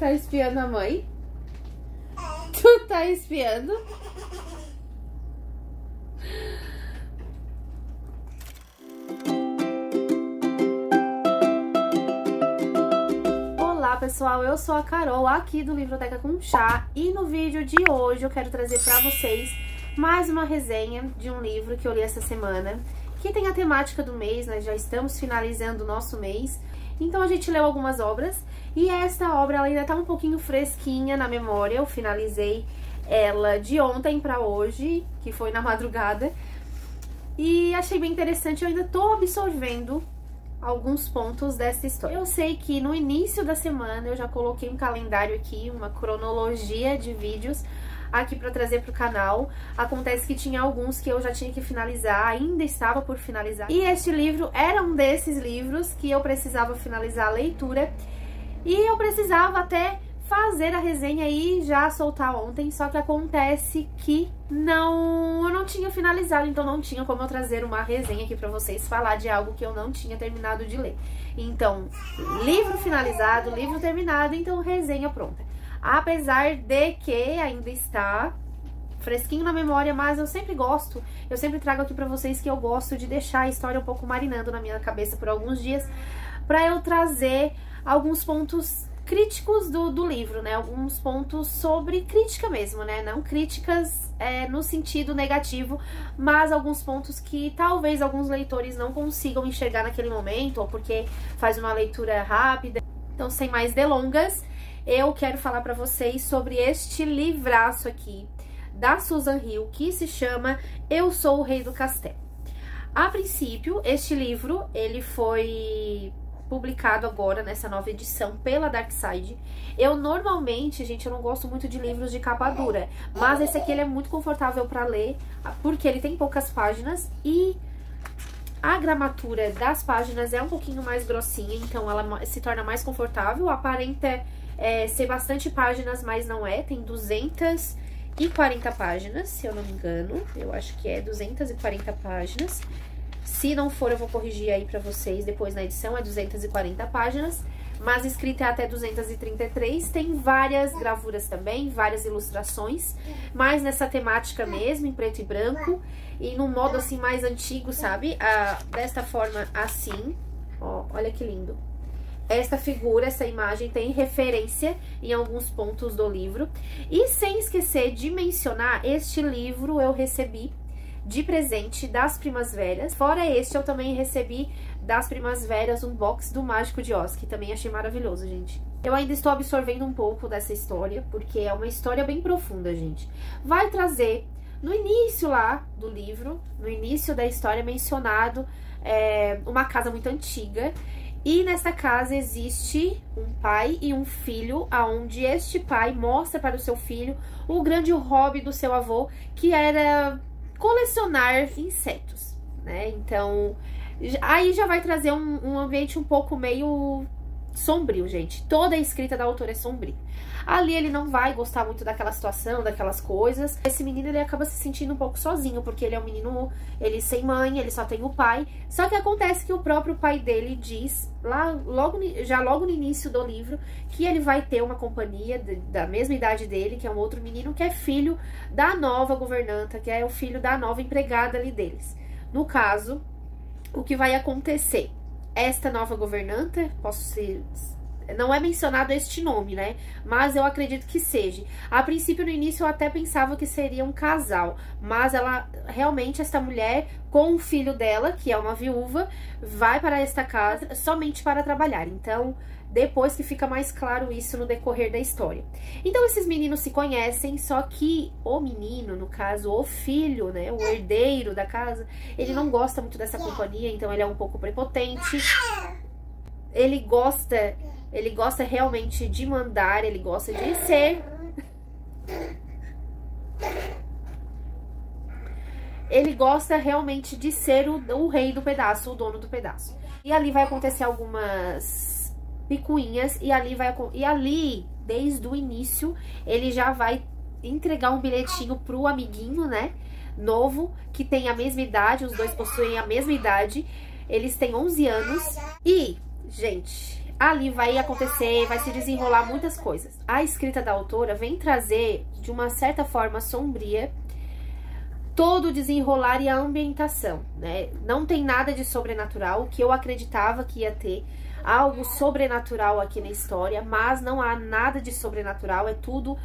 tá espiando a mãe? Tu tá espiando? Olá pessoal, eu sou a Carol aqui do Livroteca com Chá e no vídeo de hoje eu quero trazer pra vocês mais uma resenha de um livro que eu li essa semana, que tem a temática do mês, nós já estamos finalizando o nosso mês, então a gente leu algumas obras e esta obra ela ainda tá um pouquinho fresquinha na memória, eu finalizei ela de ontem pra hoje, que foi na madrugada, e achei bem interessante, eu ainda tô absorvendo alguns pontos dessa história. Eu sei que no início da semana eu já coloquei um calendário aqui, uma cronologia de vídeos aqui pra trazer pro canal. Acontece que tinha alguns que eu já tinha que finalizar, ainda estava por finalizar. E este livro era um desses livros que eu precisava finalizar a leitura e eu precisava até fazer a resenha e já soltar ontem, só que acontece que eu não tinha finalizado, então não tinha como eu trazer uma resenha aqui pra vocês, falar de algo que eu não tinha terminado de ler. Então, livro finalizado, livro terminado, então resenha pronta. Apesar de que ainda está fresquinho na memória, mas eu sempre trago aqui pra vocês que eu gosto de deixar a história um pouco marinando na minha cabeça por alguns dias, pra eu trazer alguns pontos críticos do livro, né? Alguns pontos sobre crítica mesmo, né? Não críticas no sentido negativo, mas alguns pontos que talvez alguns leitores não consigam enxergar naquele momento, ou porque faz uma leitura rápida. Então, sem mais delongas, eu quero falar pra vocês sobre este livraço aqui, da Susan Hill, que se chama Eu Sou o Rei do Castelo. A princípio, este livro, ele foi publicado agora nessa nova edição pela Darkside. Eu normalmente, gente, eu não gosto muito de livros de capa dura, mas esse aqui ele é muito confortável para ler, porque ele tem poucas páginas e a gramatura das páginas é um pouquinho mais grossinha, então ela se torna mais confortável. Aparenta ser bastante páginas, mas não é, tem 240 páginas, se eu não me engano, eu acho que é 240 páginas. Se não for, eu vou corrigir aí pra vocês depois na edição, é 240 páginas, mas escrita é até 233, tem várias gravuras também, várias ilustrações, mas nessa temática mesmo, em preto e branco, e num modo assim mais antigo, sabe? Desta forma assim, ó, olha que lindo. Esta figura, essa imagem tem referência em alguns pontos do livro, e sem esquecer de mencionar, este livro eu recebi de presente das Primas Velhas. Fora este, eu também recebi das Primas Velhas um box do Mágico de Oz, que também achei maravilhoso, gente. Eu ainda estou absorvendo um pouco dessa história, porque é uma história bem profunda, gente. Vai trazer, no início lá do livro, no início da história, mencionado uma casa muito antiga. E nessa casa existe um pai e um filho, aonde este pai mostra para o seu filho o grande hobby do seu avô, que era colecionar insetos, né? Então, aí já vai trazer um ambiente um pouco meio sombrio, gente. Toda a escrita da autora é sombria. Ali ele não vai gostar muito daquela situação, daquelas coisas. Esse menino, ele acaba se sentindo um pouco sozinho, porque ele é um menino, ele sem mãe, ele só tem o pai. Só que acontece que o próprio pai dele diz, logo no início do livro, que ele vai ter uma companhia da mesma idade dele, que é um outro menino, que é filho da nova governanta, que é o filho da nova empregada ali deles. No caso, o que vai acontecer? Esta nova governanta, não é mencionado este nome, né? Mas eu acredito que seja. A princípio, no início, eu até pensava que seria um casal. Mas ela, realmente, esta mulher, com o filho dela, que é uma viúva, vai para esta casa somente para trabalhar. Então, depois que fica mais claro isso no decorrer da história. Então, esses meninos se conhecem, só que o menino, no caso, o filho, né? O herdeiro da casa, ele não gosta muito dessa companhia, então ele é um pouco prepotente. Ele gosta realmente de mandar, ele gosta de ser... Ele gosta realmente de ser o rei do pedaço, o dono do pedaço. E ali vai acontecer algumas picuinhas, e ali, desde o início, ele já vai entregar um bilhetinho pro amiguinho, né, novo, que tem a mesma idade, os dois possuem a mesma idade, eles têm 11 anos, e, gente... ali vai acontecer, vai se desenrolar muitas coisas. A escrita da autora vem trazer, de uma certa forma sombria, todo o desenrolar e a ambientação, né? Não tem nada de sobrenatural, o que eu acreditava que ia ter algo sobrenatural aqui na história, mas não há nada de sobrenatural, é tudo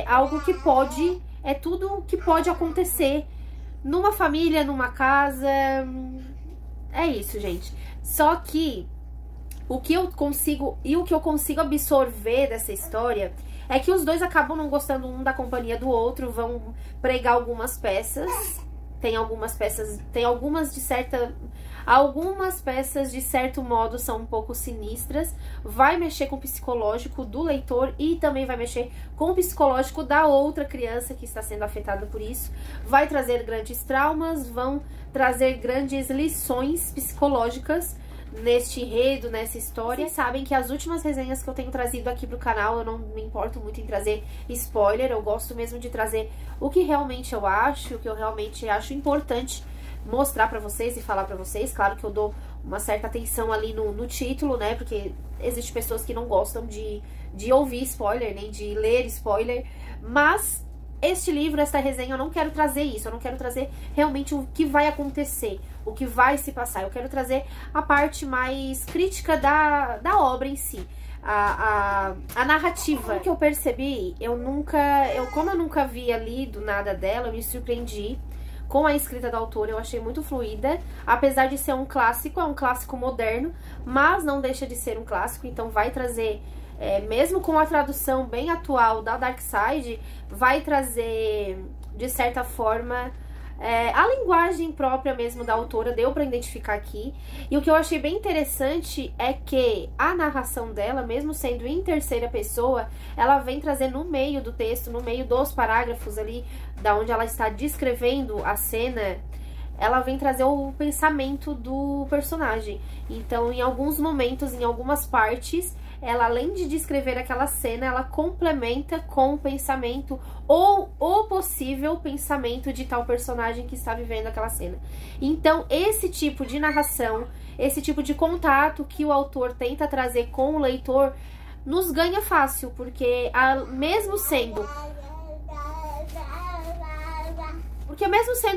algo que pode, é tudo que pode acontecer numa família, numa casa, é isso, gente. Só que o que eu consigo absorver dessa história é que os dois acabam não gostando um da companhia do outro, vão pregar algumas peças. Algumas peças de certo modo são um pouco sinistras. Vai mexer com o psicológico do leitor e também vai mexer com o psicológico da outra criança que está sendo afetada por isso. Vai trazer grandes traumas, vão trazer grandes lições psicológicas neste enredo, nessa história. Vocês sabem que as últimas resenhas que eu tenho trazido aqui pro canal, eu não me importo muito em trazer spoiler, eu gosto mesmo de trazer o que realmente eu acho, o que eu realmente acho importante mostrar pra vocês e falar pra vocês. Claro que eu dou uma certa atenção ali no título, né, porque existem pessoas que não gostam de ouvir spoiler, nem de ler spoiler, mas este livro, esta resenha, eu não quero trazer isso, eu não quero trazer realmente o que vai acontecer, o que vai se passar, eu quero trazer a parte mais crítica da obra em si, a narrativa. O que eu percebi, como eu nunca havia lido nada dela, eu me surpreendi com a escrita da autora, eu achei muito fluida, apesar de ser um clássico, é um clássico moderno, mas não deixa de ser um clássico, então vai trazer... mesmo com a tradução bem atual da Darkside, vai trazer, de certa forma, a linguagem própria mesmo da autora, deu pra identificar aqui. E o que eu achei bem interessante é que a narração dela, mesmo sendo em terceira pessoa, ela vem trazer no meio do texto, no meio dos parágrafos ali, da onde ela está descrevendo a cena, ela vem trazer o pensamento do personagem. Então, em alguns momentos, em algumas partes, ela, além de descrever aquela cena, ela complementa com o pensamento ou o possível pensamento de tal personagem que está vivendo aquela cena. Então, esse tipo de narração, esse tipo de contato que o autor tenta trazer com o leitor, nos ganha fácil, porque mesmo sendo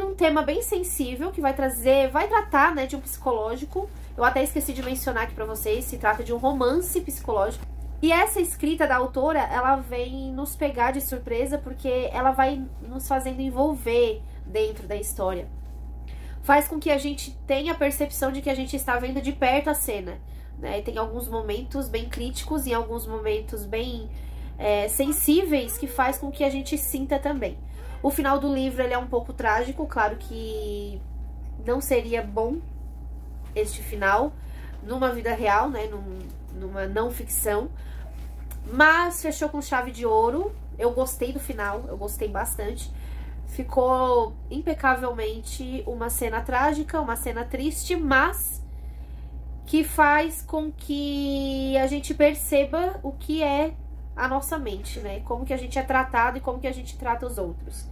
um tema bem sensível, que vai tratar, né, de um psicológico. Eu até esqueci de mencionar aqui pra vocês, se trata de um romance psicológico. E essa escrita da autora, ela vem nos pegar de surpresa, porque ela vai nos fazendo envolver dentro da história. Faz com que a gente tenha a percepção de que a gente está vendo de perto a cena, né? E tem alguns momentos bem críticos e alguns momentos bem sensíveis, que faz com que a gente sinta também. O final do livro, ele é um pouco trágico, claro que não seria bom este final numa vida real, né, numa não ficção, mas fechou com chave de ouro. Eu gostei do final, eu gostei bastante. Ficou impecavelmente uma cena trágica, uma cena triste, mas que faz com que a gente perceba o que é a nossa mente, né? Como que a gente é tratado e como que a gente trata os outros.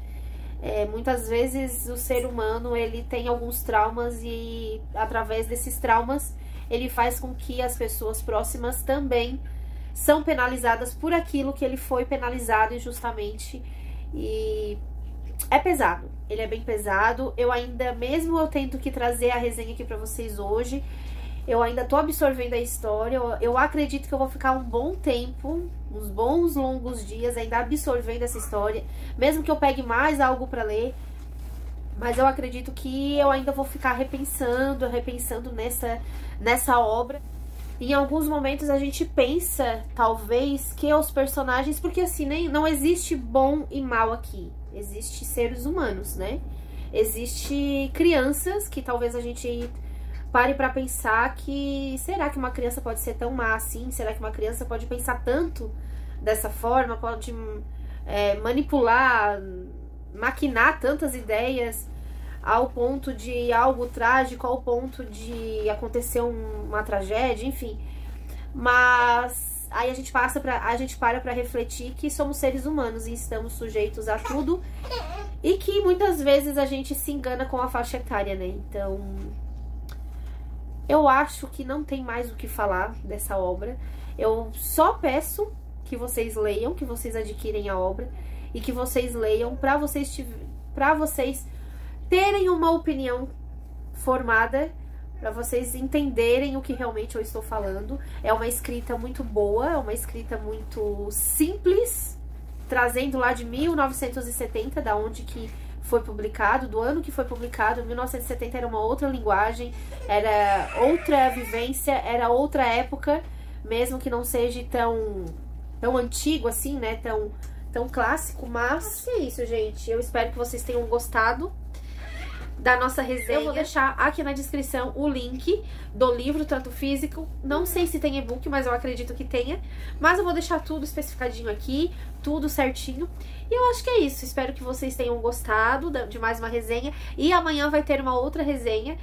Muitas vezes o ser humano, ele tem alguns traumas e através desses traumas ele faz com que as pessoas próximas também são penalizadas por aquilo que ele foi penalizado injustamente. E é pesado, ele é bem pesado. Eu ainda, mesmo eu tendo que trazer a resenha aqui pra vocês hoje, eu ainda tô absorvendo a história. Eu acredito que eu vou ficar um bom tempo, uns bons longos dias ainda absorvendo essa história, mesmo que eu pegue mais algo pra ler. Mas eu acredito que eu ainda vou ficar repensando nessa obra. Em alguns momentos a gente pensa, talvez, que os personagens... Porque assim, não existe bom e mal aqui. Existe seres humanos, né? Existe crianças que talvez a gente... pare pra pensar que, será que uma criança pode ser tão má assim? Será que uma criança pode pensar tanto dessa forma? Pode manipular, maquinar tantas ideias ao ponto de algo trágico, ao ponto de acontecer uma tragédia, enfim. Mas aí a gente para pra refletir que somos seres humanos e estamos sujeitos a tudo, e que muitas vezes a gente se engana com a faixa etária, né? Então... Eu acho que não tem mais o que falar dessa obra. Eu só peço que vocês leiam, que vocês adquirem a obra e que vocês leiam para vocês terem uma opinião formada, para vocês entenderem o que realmente eu estou falando. É uma escrita muito boa, é uma escrita muito simples, trazendo lá de 1970, da onde que foi publicado, do ano que foi publicado. 1970 era uma outra linguagem, era outra vivência, era outra época, mesmo que não seja tão antigo assim, né, tão clássico. Mas é isso, gente. Eu espero que vocês tenham gostado da nossa resenha. Eu vou deixar aqui na descrição o link do livro, tanto físico, não sei se tem e-book, mas eu acredito que tenha, mas eu vou deixar tudo especificadinho aqui, tudo certinho. E eu acho que é isso, espero que vocês tenham gostado de mais uma resenha, e amanhã vai ter uma outra resenha.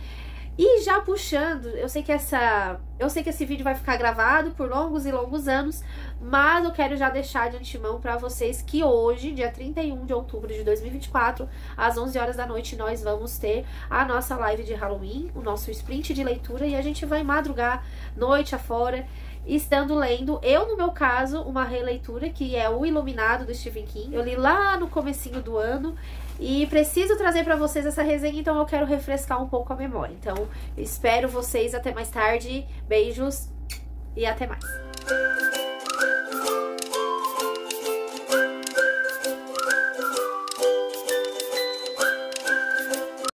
E já puxando, eu sei que esse vídeo vai ficar gravado por longos e longos anos, mas eu quero já deixar de antemão pra vocês que hoje, dia 31 de outubro de 2024, às 11 horas da noite, nós vamos ter a nossa live de Halloween, o nosso sprint de leitura, e a gente vai madrugar noite afora, estando lendo, eu no meu caso, uma releitura que é O Iluminado, do Stephen King. Eu li lá no comecinho do ano e preciso trazer pra vocês essa resenha, então eu quero refrescar um pouco a memória. Então, espero vocês até mais tarde. Beijos e até mais.